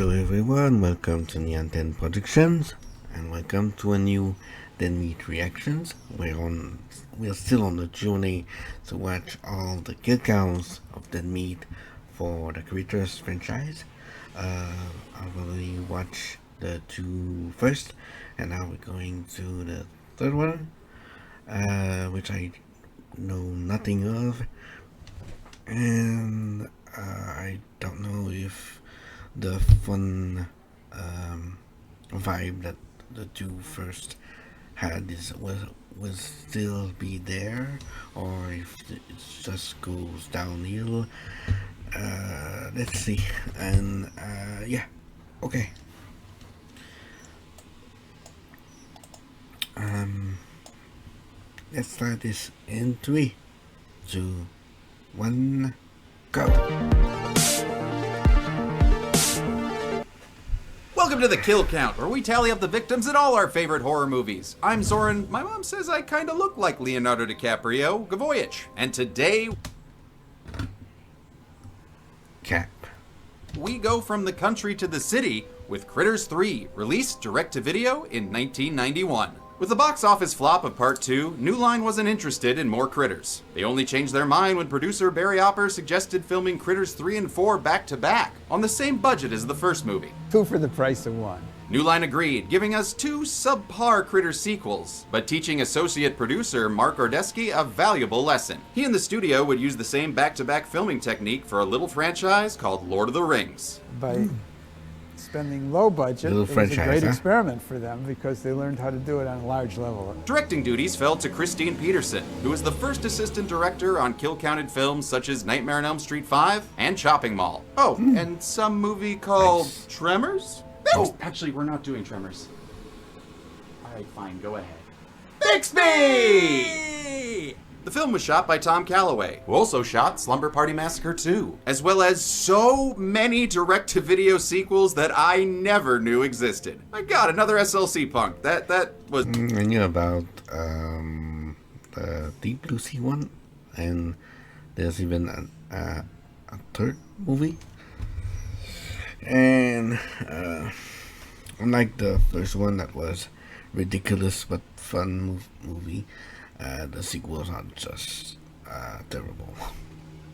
Hello everyone, welcome to Nihonten Productions, and welcome to a new Dead Meat Reactions. We're still on the journey to watch all the kill counts of Dead Meat for the Critters franchise. I've already watched the two first, and now we're going to the third one, which I know nothing of, and I don't know if the fun vibe that the two first had will still be there, or if it just goes downhill. Let's see. And yeah, okay. Let's start this in 3, 2, 1, go. Welcome to the Kill Count, where we tally up the victims in all our favorite horror movies. I'm Zoran. My mom says I kinda look like Leonardo DiCaprio, Gavoyich. And today, we go from the country to the city with Critters 3, released direct-to-video in 1991. With the box office flop of Part 2, New Line wasn't interested in more Critters. They only changed their mind when producer Barry Opper suggested filming Critters 3 and 4 back-to-back, on the same budget as the first movie. 2 for the price of 1. New Line agreed, giving us 2 subpar Critters sequels, but teaching associate producer Mark Ordesky a valuable lesson. He and the studio would use the same back-to-back filming technique for a little franchise called Lord of the Rings. By spending low budget, it was a great experiment for them because they learned how to do it on a large level. Directing duties fell to Christine Peterson, who was the first assistant director on kill-counted films such as Nightmare on Elm Street 5 and Chopping Mall. Oh, and some movie called Tremors? Oh, actually, we're not doing Tremors. All right, fine, go ahead. Bixby! The film was shot by Tom Calloway, who also shot Slumber Party Massacre 2, as well as so many direct-to-video sequels that I never knew existed. My God, another SLC punk. That was... I knew about the Deep Blue Sea one, and there's even a third movie. And unlike the first one that was ridiculous but fun movie, the sequels are just terrible.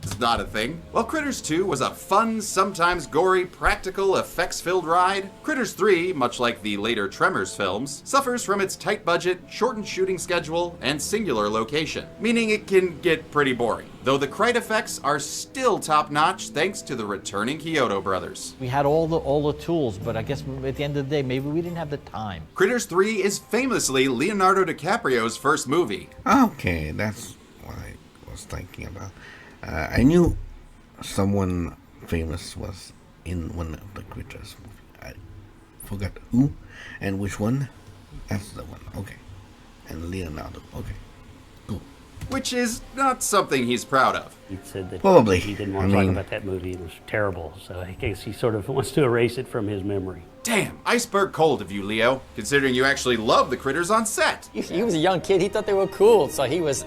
It's not a thing. While Critters 2 was a fun, sometimes gory, practical, effects-filled ride, Critters 3, much like the later Tremors films, suffers from its tight budget, shortened shooting schedule, and singular location, meaning it can get pretty boring. Though the Krite effects are still top-notch thanks to the returning Kyoto brothers. We had all the tools, but I guess at the end of the day, maybe we didn't have the time. Critters 3 is famously Leonardo DiCaprio's first movie. Okay, that's what I was thinking about. I knew someone famous was in one of the Critters movies. I forgot who and which one. That's the one. Okay. And Leonardo. Okay. Cool. Which is not something he's proud of. He said that probably he didn't want to talk about that movie. It was terrible. So I guess he sort of wants to erase it from his memory. Damn, iceberg cold of you, Leo, considering you actually love the Critters on set. He was a young kid. He thought they were cool, so he was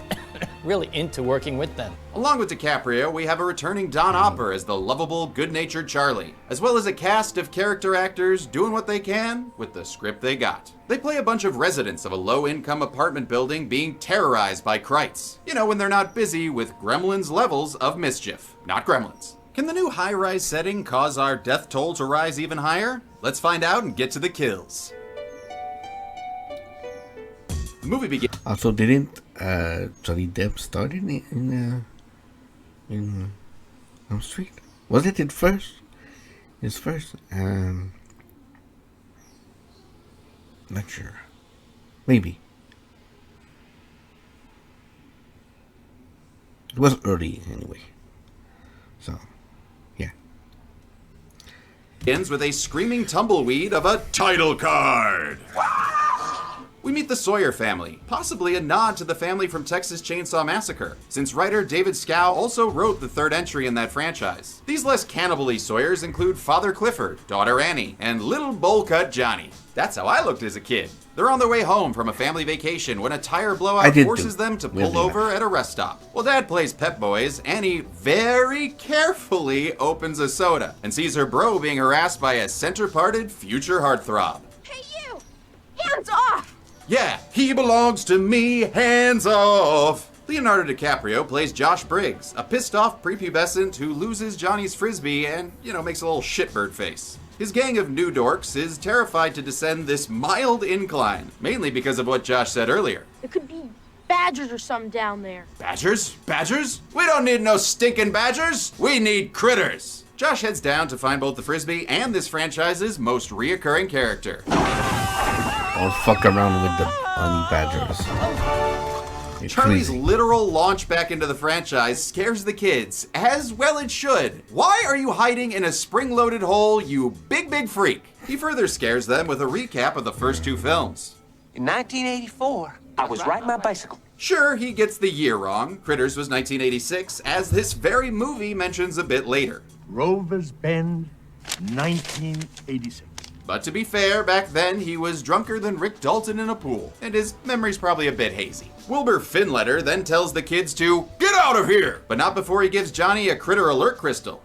really into working with them. Along with DiCaprio, we have a returning Don Opper as the lovable, good-natured Charlie, as well as a cast of character actors doing what they can with the script they got. They play a bunch of residents of a low-income apartment building being terrorized by Krites. You know, when they're not busy with Gremlins levels of mischief. Not Gremlins. Can the new high-rise setting cause our death toll to rise even higher? Let's find out and get to the kills. The movie begins. Also, didn't Johnny Depp start in Elm Street? Was it his first? Not sure. Maybe. It was early anyway. So, yeah. Ends with a screaming tumbleweed of a title card. We meet the Sawyer family, possibly a nod to the family from Texas Chainsaw Massacre, since writer David Scow also wrote the third entry in that franchise. These less cannibal-y Sawyers include Father Clifford, daughter Annie, and little bowl cut Johnny. That's how I looked as a kid. They're on their way home from a family vacation when a tire blowout forces them to pull over at a rest stop. While Dad plays Pep Boys, Annie very carefully opens a soda and sees her bro being harassed by a center-parted future heartthrob. Hey you! Hands off! Yeah, he belongs to me, hands off! Leonardo DiCaprio plays Josh Briggs, a pissed-off prepubescent who loses Johnny's frisbee and, makes a little shitbird face. His gang of new dorks is terrified to descend this mild incline, mainly because of what Josh said earlier. There could be badgers or something down there. Badgers? Badgers? We don't need no stinking badgers! We need critters! Josh heads down to find both the frisbee and this franchise's most reoccurring character. I'll fuck around with the honey badgers. Charlie's literal launch back into the franchise scares the kids, as well it should. Why are you hiding in a spring-loaded hole, you big freak? He further scares them with a recap of the first two films. In 1984, I was riding my bicycle. Sure, he gets the year wrong. Critters was 1986, as this very movie mentions a bit later. Rover's Bend, 1986. But to be fair, back then he was drunker than Rick Dalton in a pool, and his memory's probably a bit hazy. Wilbur Finletter then tells the kids to get out of here, but not before he gives Johnny a critter alert crystal.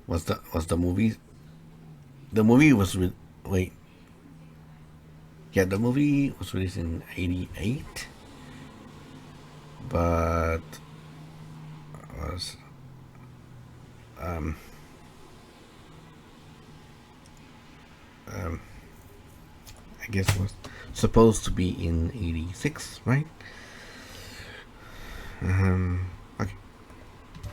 Was the movie? The movie was wait. Yeah, the movie was released in '88, but was I guess it was supposed to be in '86, right? Okay.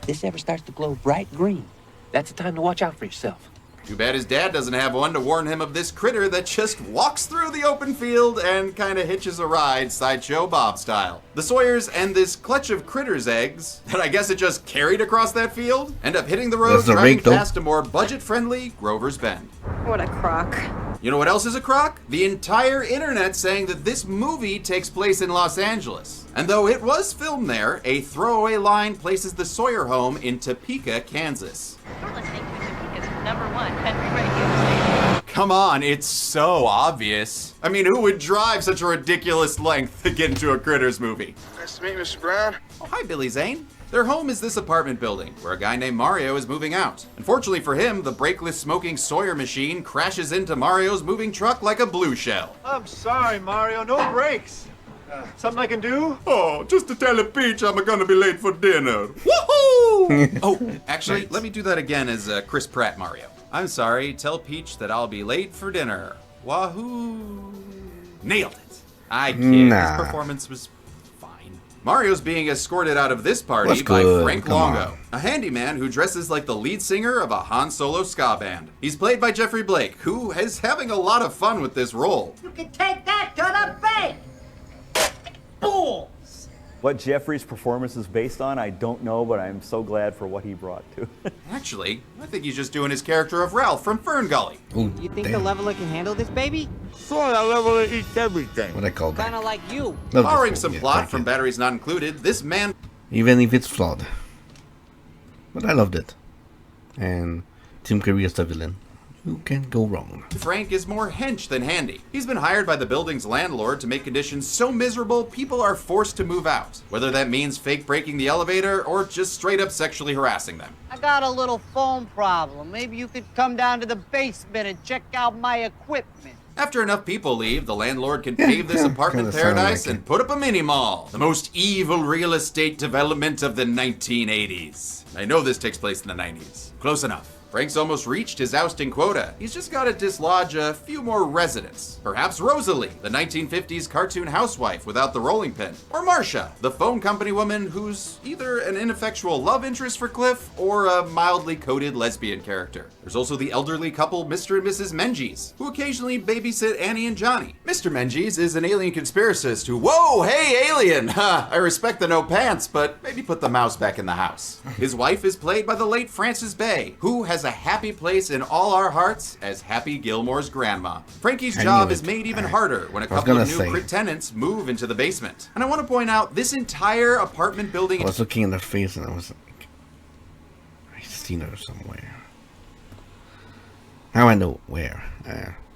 This ever starts to glow bright green, that's the time to watch out for yourself. Too bad his dad doesn't have one to warn him of this critter that just walks through the open field and kinda hitches a ride, Sideshow Bob style. The Sawyers and this clutch of critters' eggs, that I guess it just carried across that field, end up hitting the road driving past a more budget-friendly Grover's Bend. What a crock. You know what else is a crock? The entire internet saying that this movie takes place in Los Angeles. And though it was filmed there, a throwaway line places the Sawyer home in Topeka, Kansas. You're listening to Topeka's #1 country radio station. Come on, it's so obvious. I mean, who would drive such a ridiculous length to get into a Critters movie? Nice to meet you, Mr. Brown. Oh, hi, Billy Zane. Their home is this apartment building, where a guy named Mario is moving out. Unfortunately for him, the brakeless smoking Sawyer machine crashes into Mario's moving truck like a blue shell. I'm sorry, Mario, no brakes. Something I can do? Oh, just to tell Peach I'm gonna be late for dinner. Woohoo! Oh, actually, let me do that again as Chris Pratt Mario. I'm sorry, tell Peach that I'll be late for dinner. Wahoo! Nailed it. I kid. His performance was fine. Mario's being escorted out of this party by Frank Longo, a handyman who dresses like the lead singer of a Han Solo ska band. He's played by Jeffrey Blake, who is having a lot of fun with this role. You can take that to the bank! Fools! What Jeffrey's performance is based on, I don't know, but I'm so glad for what he brought to it. Actually, I think he's just doing his character of Ralph from Fern Gully. Ooh, you think the leveler can handle this, baby? Sure, the leveler eats everything. What I call that? Kinda like you. Barring some plot from Batteries Not Included, this man... Even if it's flawed. But I loved it. And Tim Curry is the villain. Who can go wrong? Frank is more hench than handy. He's been hired by the building's landlord to make conditions so miserable people are forced to move out. Whether that means fake breaking the elevator or just straight up sexually harassing them. I got a little phone problem. Maybe you could come down to the basement and check out my equipment. After enough people leave, the landlord can pave this apartment paradise and put up a mini mall. The most evil real estate development of the 1980s. I know this takes place in the 90s. Close enough. Frank's almost reached his ousting quota. He's just got to dislodge a few more residents. Perhaps Rosalie, the 1950s cartoon housewife without the rolling pin. Or Marcia, the phone company woman who's either an ineffectual love interest for Cliff or a mildly coded lesbian character. There's also the elderly couple Mr. and Mrs. Menges, who occasionally babysit Annie and Johnny. Mr. Menges is an alien conspiracist who, whoa, hey, alien! I respect the no pants, but maybe put the mouse back in the house. His wife is played by the late Frances Bay, who has a happy place in all our hearts as Happy Gilmore's grandma. Frankie's job is made even harder when a couple of new crit tenants move into the basement. And I want to point out, this entire apartment building... I was looking in her face and I was like, I've seen her somewhere. Now I know where.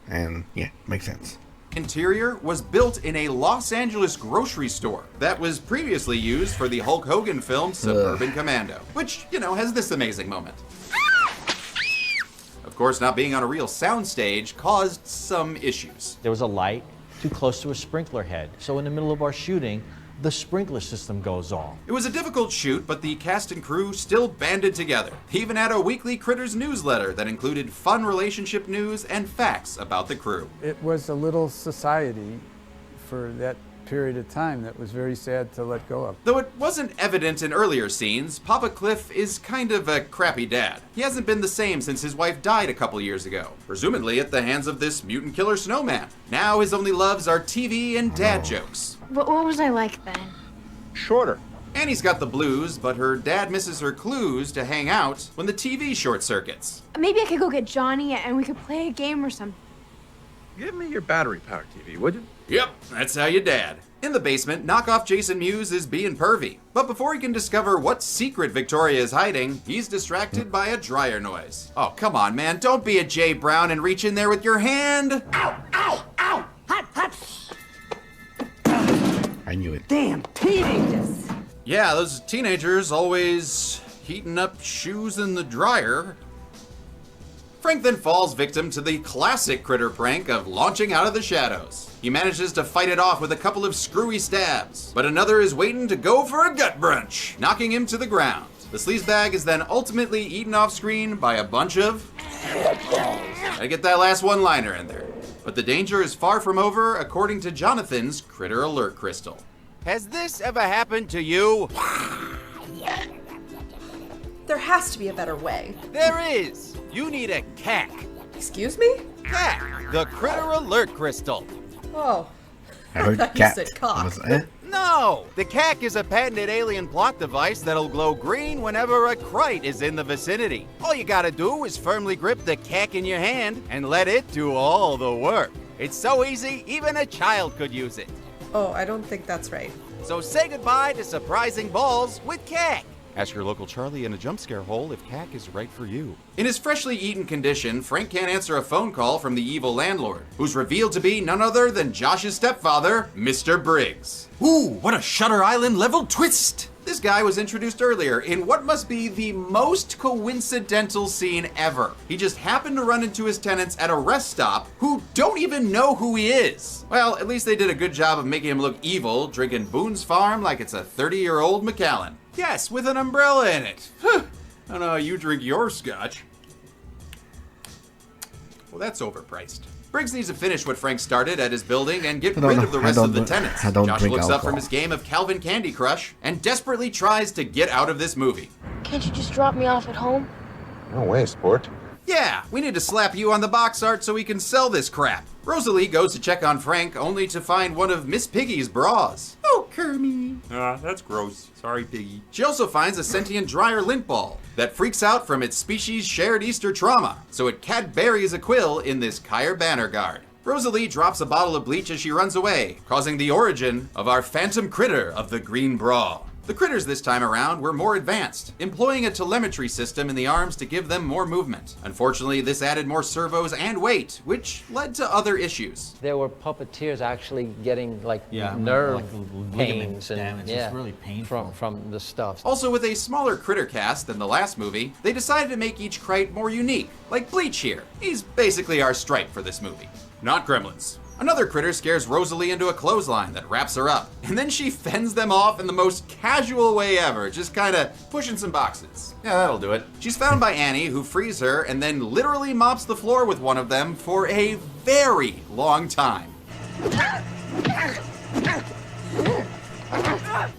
And yeah, makes sense. Interior was built in a Los Angeles grocery store that was previously used for the Hulk Hogan film Suburban Commando, which, you know, has this amazing moment. Of course, not being on a real soundstage caused some issues. There was a light too close to a sprinkler head, so in the middle of our shooting, the sprinkler system goes off. It was a difficult shoot, but the cast and crew still banded together. They even had a weekly Critters newsletter that included fun relationship news and facts about the crew. It was a little society for that period of time that was very sad to let go of. Though it wasn't evident in earlier scenes, Papa Cliff is kind of a crappy dad. He hasn't been the same since his wife died a couple years ago, presumably at the hands of this mutant killer snowman. Now his only loves are TV and dad jokes. What was I like then? Shorter. Annie's got the blues, but her dad misses her clues to hang out when the TV short circuits. Maybe I could go get Johnny and we could play a game or something. Give me your battery-powered TV, would you? Yep, that's how you dad. In the basement, knockoff Jason Mewes is being pervy. But before he can discover what secret Victoria is hiding, he's distracted by a dryer noise. Oh, come on, man, don't be a Jay Brown and reach in there with your hand. Ow, ow, ow! Hot, hot! I knew it. Damn teenagers! Yeah, those teenagers always heating up shoes in the dryer. Frank then falls victim to the classic Critter prank of launching out of the shadows. He manages to fight it off with a couple of screwy stabs, but another is waiting to go for a gut brunch, knocking him to the ground. The sleazebag is then ultimately eaten off screen by a bunch of... I get that last one-liner in there. But the danger is far from over, according to Jonathan's Critter Alert Crystal. Has this ever happened to you? There has to be a better way. There is. You need a CAC. Excuse me? CAC, the Critter Alert Crystal. Oh. I heard You cat. said cock. No! The CAC is a patented alien plot device that'll glow green whenever a crite is in the vicinity. All you gotta do is firmly grip the CAC in your hand and let it do all the work. It's so easy, even a child could use it. Oh, I don't think that's right. So say goodbye to surprising balls with CAC. Ask your local Charlie in a jump scare hole if CAC is right for you. In his freshly eaten condition, Frank can't answer a phone call from the evil landlord, who's revealed to be none other than Josh's stepfather, Mr. Briggs. Ooh, what a Shutter Island level twist! This guy was introduced earlier in what must be the most coincidental scene ever. He just happened to run into his tenants at a rest stop who don't even know who he is. Well, at least they did a good job of making him look evil, drinking Boone's Farm like it's a 30-year-old Macallan. Yes, with an umbrella in it. I don't know how you drink your scotch. Well, that's overpriced. Briggs needs to finish what Frank started at his building and get rid of the rest of the tenants. Josh looks up from his game of Calvin Candy Crush and desperately tries to get out of this movie. Can't you just drop me off at home? No way, sport. Yeah, we need to slap you on the box art so we can sell this crap. Rosalie goes to check on Frank only to find one of Miss Piggy's bras. Oh, Kermie. That's gross. Sorry, Piggy. She also finds a sentient dryer lint ball that freaks out from its species' shared Easter trauma, so it Cadburies a quill in this Kyer Banner guard. Rosalie drops a bottle of bleach as she runs away, causing the origin of our phantom critter of the green bra. The critters this time around were more advanced, employing a telemetry system in the arms to give them more movement. Unfortunately, this added more servos and weight, which led to other issues. There were puppeteers actually getting nerve pains and damage. It's really painful from the stuff. Also, with a smaller critter cast than the last movie, they decided to make each crate more unique, like Bleach here. He's basically our Stripe for this movie. Not Gremlins. Another critter scares Rosalie into a clothesline that wraps her up, and then she fends them off in the most casual way ever, just kinda pushing some boxes. Yeah, that'll do it. She's found by Annie, who frees her and then literally mops the floor with one of them for a very long time.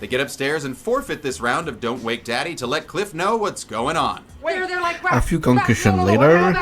They get upstairs and forfeit this round of Don't Wake Daddy to let Cliff know what's going on. They're like A few concussion later.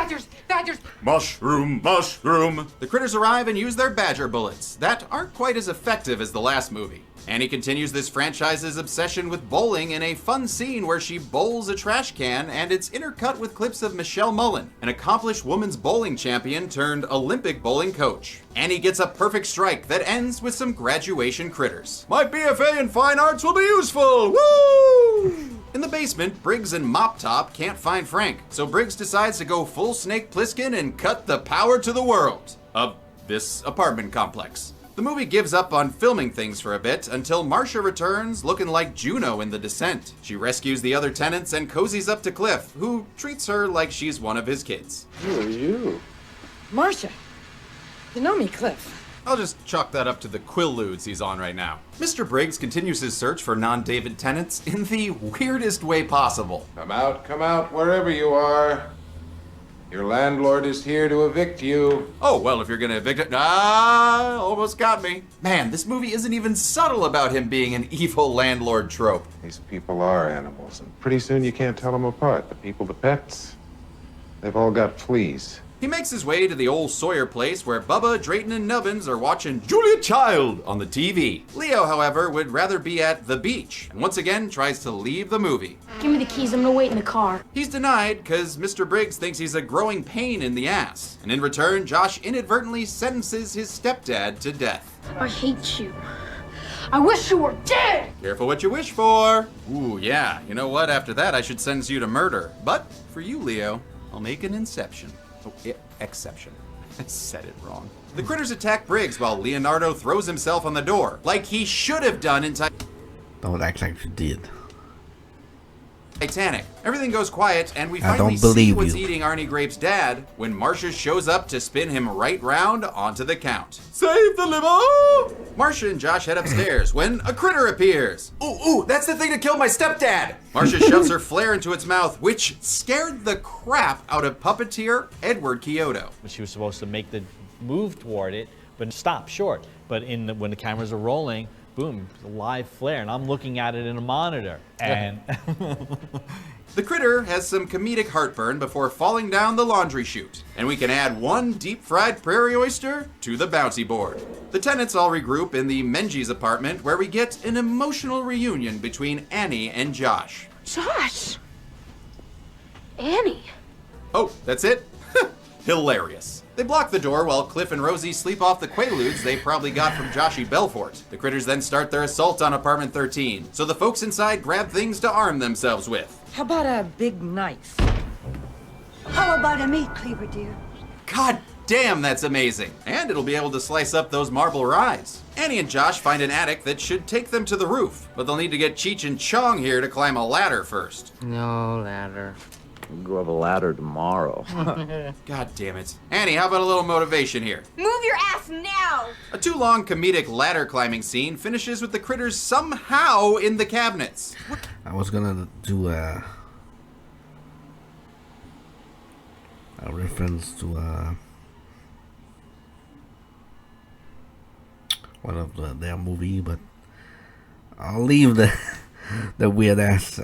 Badgers. Mushroom, mushroom. The critters arrive and use their badger bullets that aren't quite as effective as the last movie. Annie continues this franchise's obsession with bowling in a fun scene where she bowls a trash can, and it's intercut with clips of Michelle Mullen, an accomplished women's bowling champion turned Olympic bowling coach. Annie gets a perfect strike that ends with some graduation critters. My BFA in fine arts will be useful! Woo! In the basement, Briggs and Mop Top can't find Frank, so Briggs decides to go full Snake Plissken and cut the power to the world. Of this apartment complex. The movie gives up on filming things for a bit until Marcia returns looking like Juno in The Descent. She rescues the other tenants and cozies up to Cliff, who treats her like she's one of his kids. Who are you? Marcia, you know me, Cliff. I'll just chalk that up to the Quaaludes he's on right now. Mr. Briggs continues his search for non-David tenants in the weirdest way possible. Come out, wherever you are. Your landlord is here to evict you. Oh, well, if you're gonna evict it... Ah, almost got me. Man, this movie isn't even subtle about him being an evil landlord trope. These people are animals, and pretty soon you can't tell them apart. The people, the pets, they've all got fleas. He makes his way to the old Sawyer place where Bubba, Drayton, and Nubbins are watching Julia Child on the TV. Leo, however, would rather be at the beach, and once again tries to leave the movie. Give me the keys, I'm gonna wait in the car. He's denied because Mr. Briggs thinks he's a growing pain in the ass. And in return, Josh inadvertently sentences his stepdad to death. I hate you. I wish you were dead! Careful what you wish for. Ooh, yeah, you know what? After that, I should sentence you to murder. But for you, Leo, I'll make an inception. Oh, exception. I said it wrong. The critters attack Briggs while Leonardo throws himself on the door, like he should have done in Don't act like you did. Titanic. Everything goes quiet, and we I finally don't see believe what's you. eating Arnie Grape's dad when Marcia shows up to spin him right round onto the count. Save the liver! Marcia and Josh head upstairs when a critter appears. Ooh, that's the thing that killed my stepdad! Marcia shoves her flare into its mouth, which scared the crap out of puppeteer Edward Kyoto. She was supposed to make the move toward it, but stop short. But when the cameras are rolling, boom, a live flare, and I'm looking at it in a monitor. And The critter has some comedic heartburn before falling down the laundry chute, and we can add one deep-fried prairie oyster to the bouncy board. The tenants all regroup in the Menji's apartment, where we get an emotional reunion between Annie and Josh. Josh! Annie! Oh, that's it? Hilarious. They block the door while Cliff and Rosie sleep off the Quaaludes they probably got from Joshy Belfort. The critters then start their assault on apartment 13, so the folks inside grab things to arm themselves with. How about a big knife? How about a meat cleaver, dear? God damn, that's amazing. And it'll be able to slice up those marble ryes. Annie and Josh find an attic that should take them to the roof, but they'll need to get Cheech and Chong here to climb a ladder first. No ladder. We'll go up a ladder tomorrow. God damn it. Annie, how about a little motivation here? Move your ass now! A too long comedic ladder climbing scene finishes with the critters somehow in the cabinets. I was gonna do a reference to one of their movie, but I'll leave the weird ass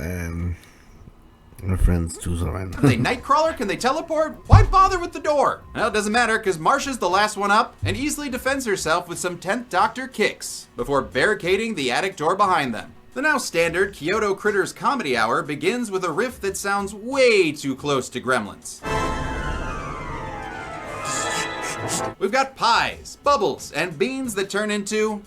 reference to Zoran. Are they Nightcrawler? Can they teleport? Why bother with the door? Well, it doesn't matter, because Marcia's the last one up and easily defends herself with some 10th Doctor kicks before barricading the attic door behind them. The now standard Kyoto Critters Comedy Hour begins with a riff that sounds way too close to Gremlins. We've got pies, bubbles, and beans that turn into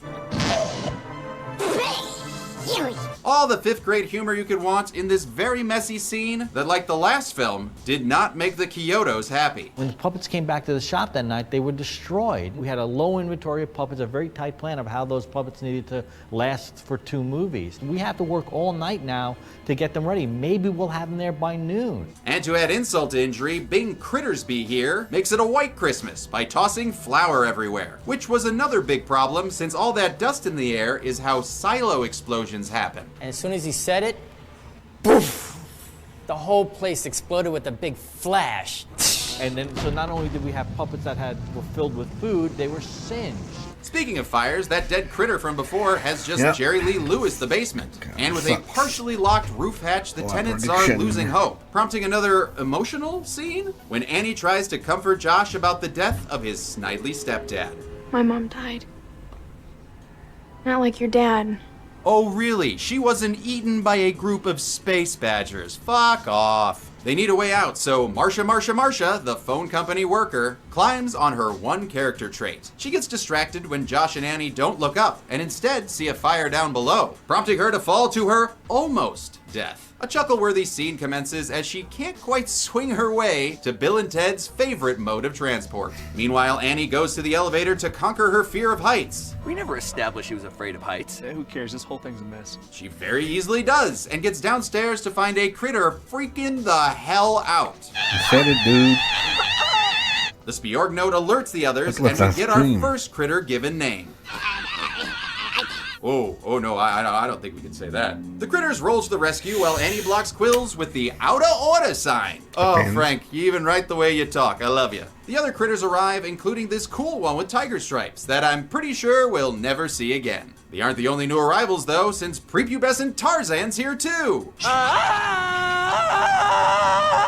all the 5th grade humor you could want in this very messy scene that, like the last film, did not make the Kyotos happy. when the puppets came back to the shop that night, they were destroyed. We had a low inventory of puppets, a very tight plan of how those puppets needed to last for 2 movies. We have to work all night now to get them ready. Maybe we'll have them there by noon. And to add insult to injury, Bing Crittersby here makes it a white Christmas by tossing flour everywhere, which was another big problem since all that dust in the air is how silo explosions happen. And as soon as he said it, poof! The whole place exploded with a big flash. And then, so not only did we have puppets that were filled with food, they were singed. Speaking of fires, that dead critter from before has just Jerry Lee Lewis the basement. And with a partially locked roof hatch, the tenants are losing hope, prompting another emotional scene when Annie tries to comfort Josh about the death of his snidely stepdad. My mom died. Not like your dad. Oh really? She wasn't eaten by a group of space badgers. Fuck off. They need a way out, so Marcia, the phone company worker, climbs on her one character trait. She gets distracted when Josh and Annie don't look up and instead see a fire down below, prompting her to fall to her almost death. A chuckle-worthy scene commences as she can't quite swing her way to Bill and Ted's favorite mode of transport. Meanwhile, Annie goes to the elevator to conquer her fear of heights. We never established she was afraid of heights. Who cares? This whole thing's a mess. She very easily does, and gets downstairs to find a critter freaking the hell out. You said it, dude. The Spiorg note alerts the others, Let's and we get our scream. first critter given name. Oh no, I don't think we can say that. The critters roll to the rescue while Annie blocks Quills with the outa order sign. Oh, Depends. Frank, you even write the way you talk. I love you. The other critters arrive, including this cool one with tiger stripes that I'm pretty sure we'll never see again. They aren't the only new arrivals, though, since prepubescent Tarzan's here, too.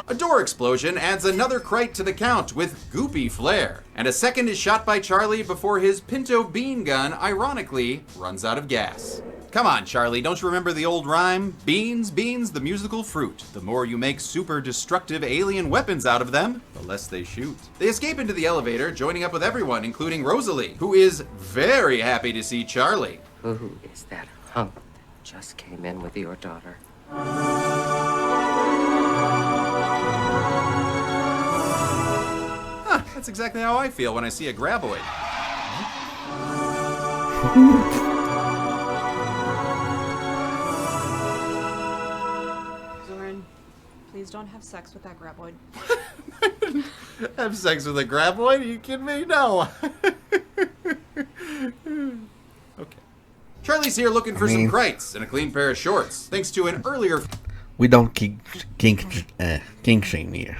A door explosion adds another crate to the count with goopy flair. And a second is shot by Charlie before his Pinto bean gun, ironically, runs out of gas. Come on, Charlie, don't you remember the old rhyme? Beans, beans, the musical fruit. The more you make super destructive alien weapons out of them, the less they shoot. They escape into the elevator, joining up with everyone, including Rosalie, who is very happy to see Charlie. Who is that hunk that just came in with your daughter? Huh, that's exactly how I feel when I see a graboid. Zoran, please don't have sex with that graboid. Have sex with a graboid? Are you kidding me? No. Okay. Charlie's here looking for some crates and a clean pair of shorts, thanks to an earlier We don't kink shame here.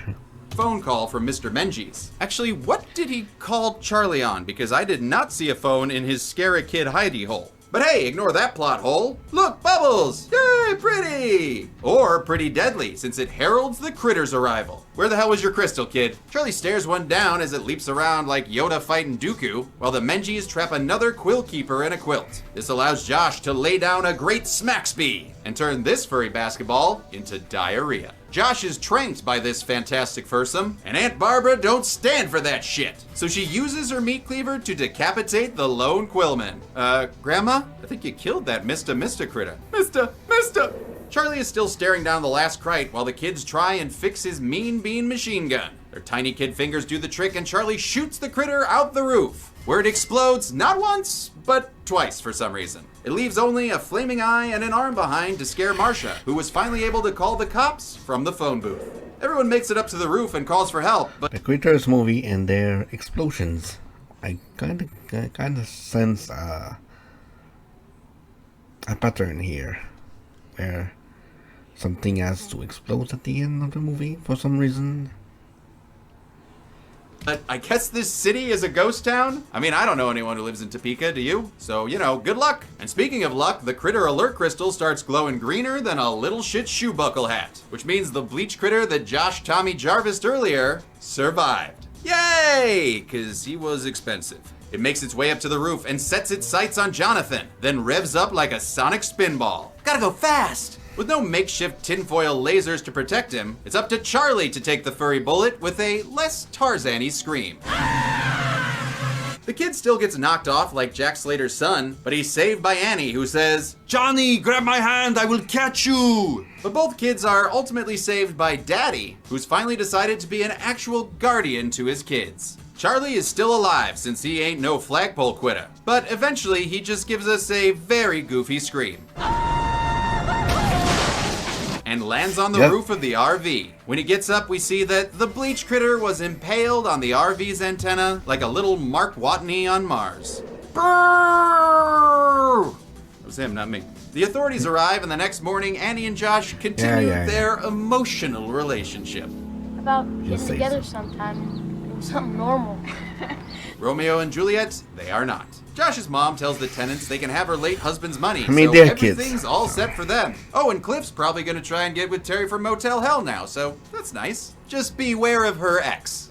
phone call from Mr. Menges. Actually, what did he call Charlie on? Because I did not see a phone in his scary kid hidey hole. But hey, ignore that plot hole. Look, bubbles! Yay, pretty! Or pretty deadly, since it heralds the critter's arrival. Where the hell was your crystal, kid? Charlie stares one down as it leaps around like Yoda fighting Dooku, while the Menges trap another quill keeper in a quilt. This allows Josh to lay down a great smacksby and turn this furry basketball into diarrhea. Josh is tranked by this fantastic fursome, and Aunt Barbara don't stand for that shit. So she uses her meat cleaver to decapitate the lone Quillman. Grandma? I think you killed that Mr. critter. Mr. Charlie is still staring down the last crate while the kids try and fix his mean bean machine gun. Their tiny kid fingers do the trick and Charlie shoots the critter out the roof, where it explodes not once, but twice for some reason. It leaves only a flaming eye and an arm behind to scare Marcia, who was finally able to call the cops from the phone booth. Everyone makes it up to the roof and calls for help, but The Critters movie and their explosions. I kind of sense a pattern here, where something has to explode at the end of the movie for some reason. But I guess this city is a ghost town? I mean, I don't know anyone who lives in Topeka, do you? So, you know, good luck. And speaking of luck, the critter alert crystal starts glowing greener than a little shit shoe buckle hat, which means the bleach critter that Josh Tommy Jarvised earlier survived. Yay! Cause he was expensive. It makes its way up to the roof and sets its sights on Jonathan, then revs up like a sonic spinball. Gotta go fast! With no makeshift tinfoil lasers to protect him, it's up to Charlie to take the furry bullet with a less Tarzan-y scream. The kid still gets knocked off like Jack Slater's son, but he's saved by Annie, who says, "Johnny, grab my hand, I will catch you!" But both kids are ultimately saved by Daddy, who's finally decided to be an actual guardian to his kids. Charlie is still alive since he ain't no flagpole quitter, but eventually he just gives us a very goofy scream. And lands on the roof of the RV. When he gets up, we see that the bleach critter was impaled on the RV's antenna like a little Mark Watney on Mars. Brrrr! That was him, not me. The authorities arrive, and the next morning, Annie and Josh continue their emotional relationship. About getting together sometime and doing something normal. Romeo and Juliet, they are not. Josh's mom tells the tenants they can have her late husband's money, I mean, so they're everything's kids. all set for them. Oh, and Cliff's probably gonna try and get with Terry from Motel Hell now, so that's nice. Just beware of her ex.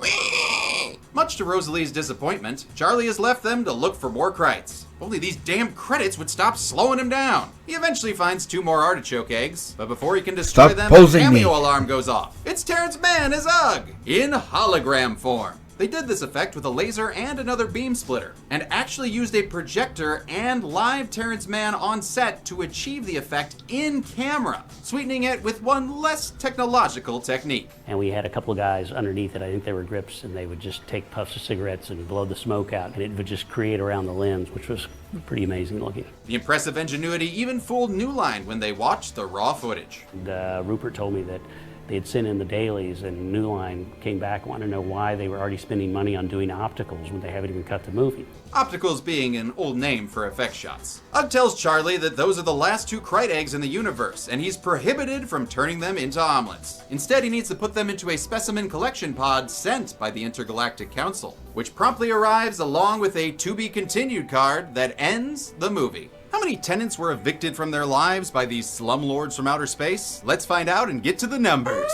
Much to Rosalie's disappointment, Charlie has left them to look for more krites. If only these damn credits would stop slowing him down. He eventually finds 2 more artichoke eggs, but before he can destroy Stop them, a posing cameo me. alarm goes off. It's Terrence Mann as Ugg, in hologram form. They did this effect with a laser and another beam splitter, and actually used a projector and live Terrence Mann on set to achieve the effect in camera, sweetening it with one less technological technique. And we had a couple of guys underneath it, I think they were grips, and they would just take puffs of cigarettes and blow the smoke out, and it would just create around the lens, which was pretty amazing looking. The impressive ingenuity even fooled New Line when they watched the raw footage. And, Rupert told me that they had sent in the dailies, and New Line came back wanting to know why they were already spending money on doing opticals when they haven't even cut the movie. Opticals being an old name for effect shots. Ugg tells Charlie that those are the last two Krite eggs in the universe, and he's prohibited from turning them into omelets. Instead, he needs to put them into a specimen collection pod sent by the Intergalactic Council, which promptly arrives along with a to-be-continued card that ends the movie. How many tenants were evicted from their lives by these slumlords from outer space? Let's find out and get to the numbers.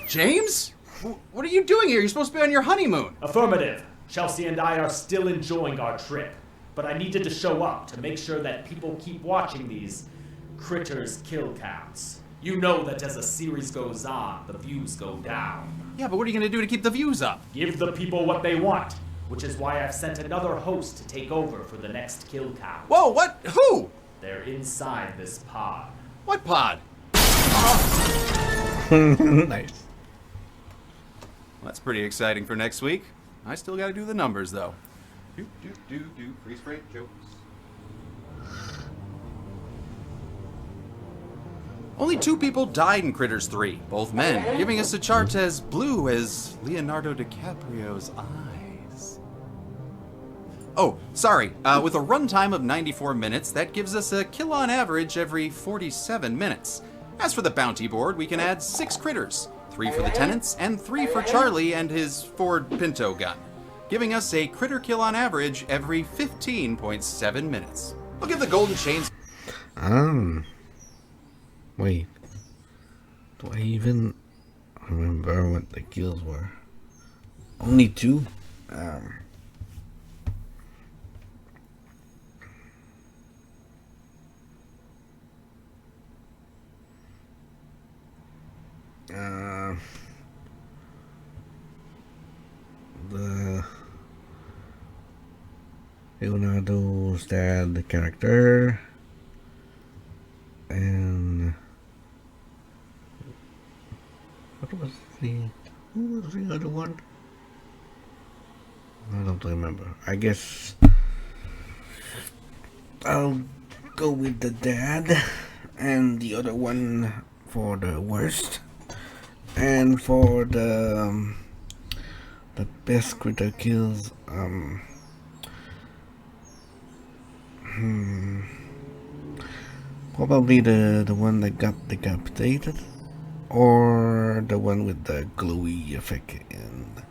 James? What are you doing here? You're supposed to be on your honeymoon. Affirmative. Chelsea and I are still enjoying our trip, but I needed to show up to make sure that people keep watching these critters kill counts. You know that as the series goes on, the views go down. Yeah, but what are you going to do to keep the views up? Give the people what they want, which is why I've sent another host to take over for the next kill count. Whoa, what? Who? They're inside this pod. What pod? Nice. Well, that's pretty exciting for next week. I still gotta do the numbers, though. Freeze frame jokes. Only 2 people died in Critters 3, both men, giving us a chart as blue as Leonardo DiCaprio's eyes. Oh, sorry, with a runtime of 94 minutes, that gives us a kill on average every 47 minutes. As for the bounty board, we can add 6 critters, 3 for the tenants, and 3 for Charlie and his Ford Pinto gun, giving us a critter kill on average every 15.7 minutes. I'll give the golden chains. Wait. Do I even remember what the kills were? Only 2? The Leonardo's dad, the character, and who was the other one? I don't remember. I guess I'll go with the dad and the other one for the worst, and for the best critter kills, probably the one that got decapitated, or the one with the glowy effect and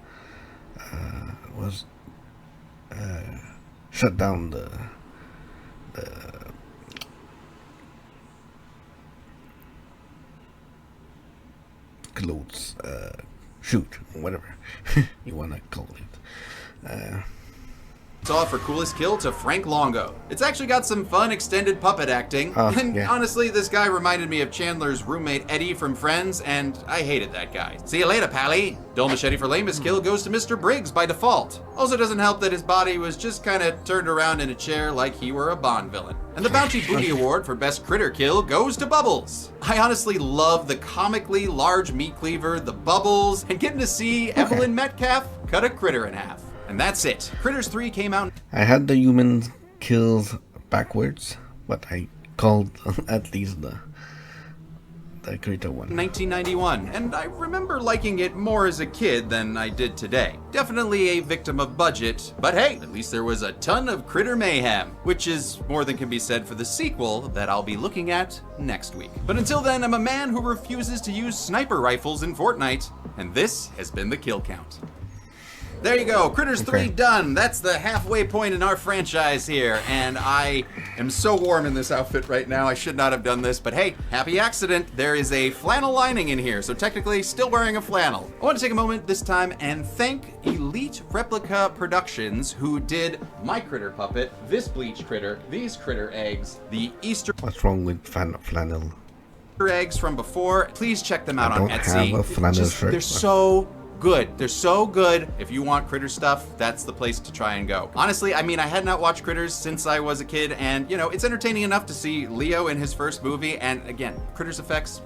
was shut down the clothes shoot, whatever you want to call it. Off for coolest kill to Frank Longo. It's actually got some fun extended puppet acting, and yeah. honestly, this guy reminded me of Chandler's roommate Eddie from Friends, and I hated that guy. See you later, Pally. Dull machete for lamest kill goes to Mr. Briggs by default. Also doesn't help that his body was just kind of turned around in a chair like he were a Bond villain. And the Bounty Booty Award for best critter kill goes to Bubbles. I honestly love the comically large meat cleaver, the bubbles, and getting to see Evelyn Metcalf cut a critter in half. And that's it. Critters 3 came out. I had the human kills backwards, but I called at least the critter one. 1991, and I remember liking it more as a kid than I did today. Definitely a victim of budget, but hey, at least there was a ton of critter mayhem, which is more than can be said for the sequel that I'll be looking at next week. But until then, I'm a man who refuses to use sniper rifles in Fortnite, and this has been the kill count. There you go, Critters 3 done. That's the halfway point in our franchise here, and I am so warm in this outfit right now. I should not have done this, but hey, happy accident. There is a flannel lining in here, so technically still wearing a flannel. I want to take a moment this time and thank Elite Replica Productions, who did my critter puppet, this bleach critter, these critter eggs, the Easter... What's wrong with flannel? eggs from before. Please check them out on Etsy. I don't have a flannel shirt. They're so good. They're so good. If you want critter stuff, that's the place to try and go. Honestly, I mean, I had not watched Critters since I was a kid, and, you know, it's entertaining enough to see Leo in his first movie, and again, Critters effects,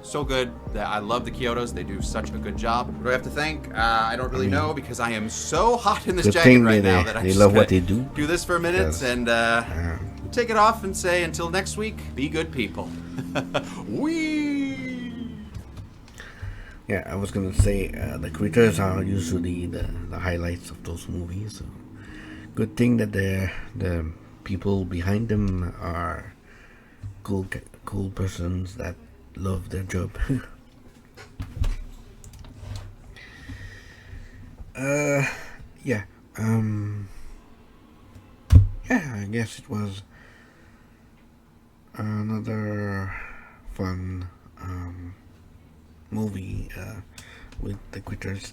so good. I love the Kyotos. They do such a good job. Who do I have to thank? I don't really know, because I am so hot in this jacket right now that I'm just love what they do. Do this for a minute and take it off and say, until next week, be good people. Yeah, I was gonna say the critters are usually the highlights of those movies. So good thing that the people behind them are cool persons that love their job. Yeah. Yeah, I guess it was another fun movie with the critters.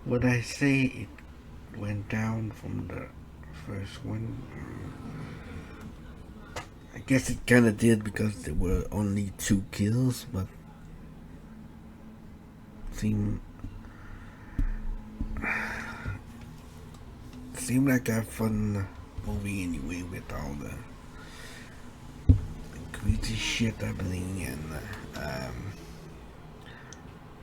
Would I say it went down from the first one? I guess it kind of did, because there were only 2 kills, but seemed like a fun movie anyway, with all the crazy shit happening, and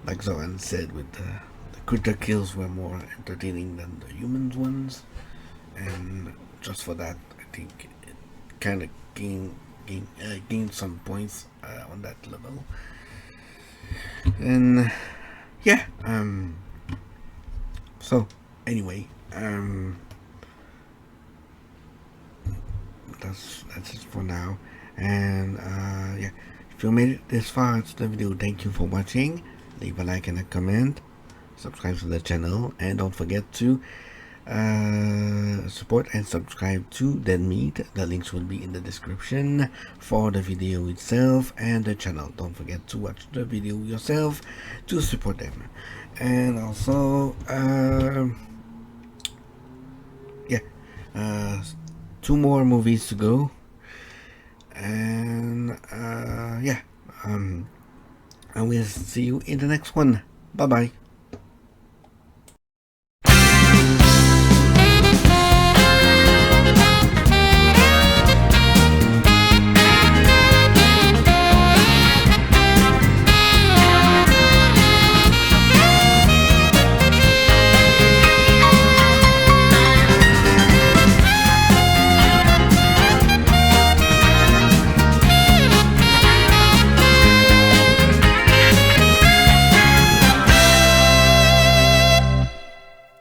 like Zoran said, with the critter kills were more entertaining than the humans ones, and just for that, I think it kind of gained some points on that level. And yeah, so anyway, that's it for now. And yeah, if you made it this far into the video, thank you for watching. Leave a like and a comment, subscribe to the channel, and don't forget to support and subscribe to Dead Meat. The links will be in the description for the video itself and the channel. Don't forget to watch the video yourself to support them. And also yeah, 2 more movies to go, and yeah, I will see you in the next one. Bye bye.